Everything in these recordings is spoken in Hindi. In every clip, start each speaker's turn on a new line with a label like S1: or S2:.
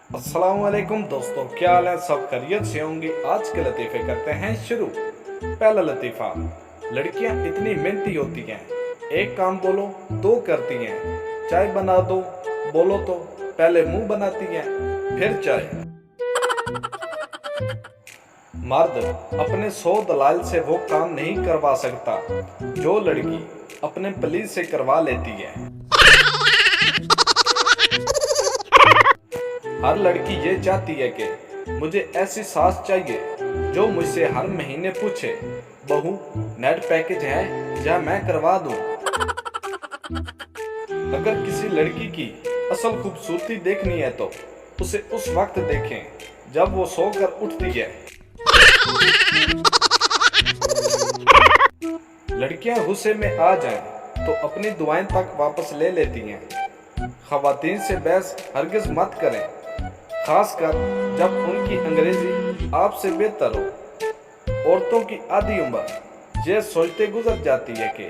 S1: अस्सलामुअलैकुम दोस्तों, क्या हाल है? सब खैरियत से होंगे। आज के लतीफ़े करते हैं शुरू। पहला लतीफ़ा। लड़कियां इतनी मेहनती होती हैं, एक काम बोलो दो करती हैं। चाय बना दो बोलो तो पहले मुंह बनाती हैं फिर चाय। मर्द अपने 100 दलाल से वो काम नहीं करवा सकता जो लड़की अपने पलीज से करवा लेती है। हर लड़की ये चाहती है कि मुझे ऐसी सास चाहिए जो मुझसे हर महीने पूछे, बहू नेट पैकेज है या मैं करवा दूं। अगर किसी लड़की की असल खूबसूरती देखनी है तो उसे उस वक्त देखें जब वो सोकर उठती है। लड़कियां गुस्से में आ जाएं तो अपनी दुआएं तक वापस ले लेती हैं। खवातीन से बहस हरगिज मत करें, खासकर जब उनकी अंग्रेजी आपसे बेहतर हो। औरतों की आधी उम्र ये सोचते गुजर जाती है कि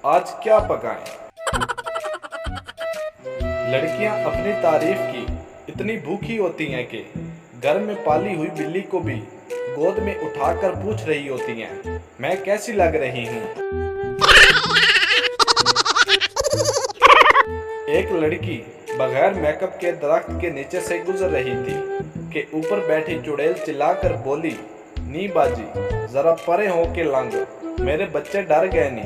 S1: आज क्या पकाएं। लड़कियां अपनी तारीफ की इतनी भूखी होती हैं कि घर में पाली हुई बिल्ली को भी गोद में उठाकर पूछ रही होती हैं, मैं कैसी लग रही हूं। एक लड़की बगैर मेकअप के दरख्त के नीचे से गुजर रही थी कि ऊपर बैठी चुड़ैल चिल्लाकर बोली, नी बाजी जरा परे हो के लंग, मेरे बच्चे डर गए नी।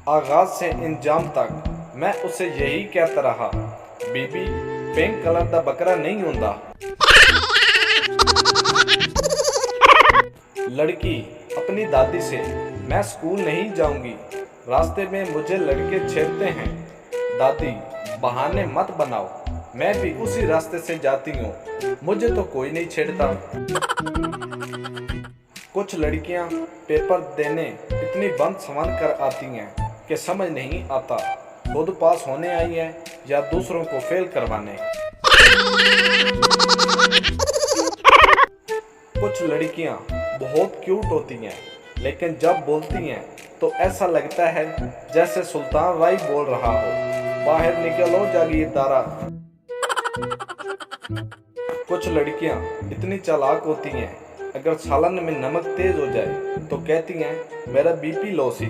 S1: आगाज से इंजाम तक मैं उसे यही कहता रहा, बीबी पिंक कलर दा बकरा नहीं होंदा। लड़की अपनी दादी से, मैं स्कूल नहीं जाऊंगी, रास्ते में मुझे लड़के छेड़ते हैं, दादी बहाने मत बनाओ, मैं भी उसी रास्ते से जाती हूँ, मुझे तो कोई नहीं छेड़ता। कुछ लड़कियां पेपर देने इतनी बंद संवर कर आती हैं कि समझ नहीं आता खुद पास होने आई है या दूसरों को फेल करवाने। कुछ लड़कियां बहुत क्यूट होती हैं, लेकिन जब बोलती हैं तो ऐसा लगता है जैसे सुल्तान राय बोल रहा हो, बाहर निकलो जागीरदारा। कुछ लड़कियां इतनी चालाक होती हैं, अगर सालन में नमक तेज हो जाए तो कहती हैं मेरा बीपी लो सी।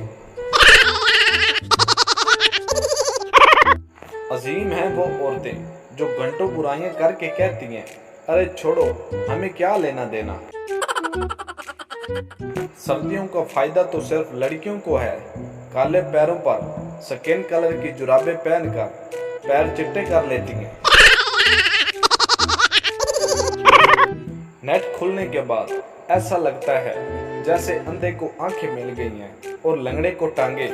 S1: अजीम हैं वो औरतें जो घंटों बुराइयां करके कहती हैं, अरे छोड़ो हमें क्या लेना देना। सर्दियों का फायदा तो सिर्फ लड़कियों को है। काले पैरों पर स्किन कलर की जुराबें पहनकर पैर चिट्टे कर लेती हैं। नेट खुलने के बाद ऐसा लगता है जैसे अंधे को आंखें मिल गई हैं और लंगड़े को टांगे।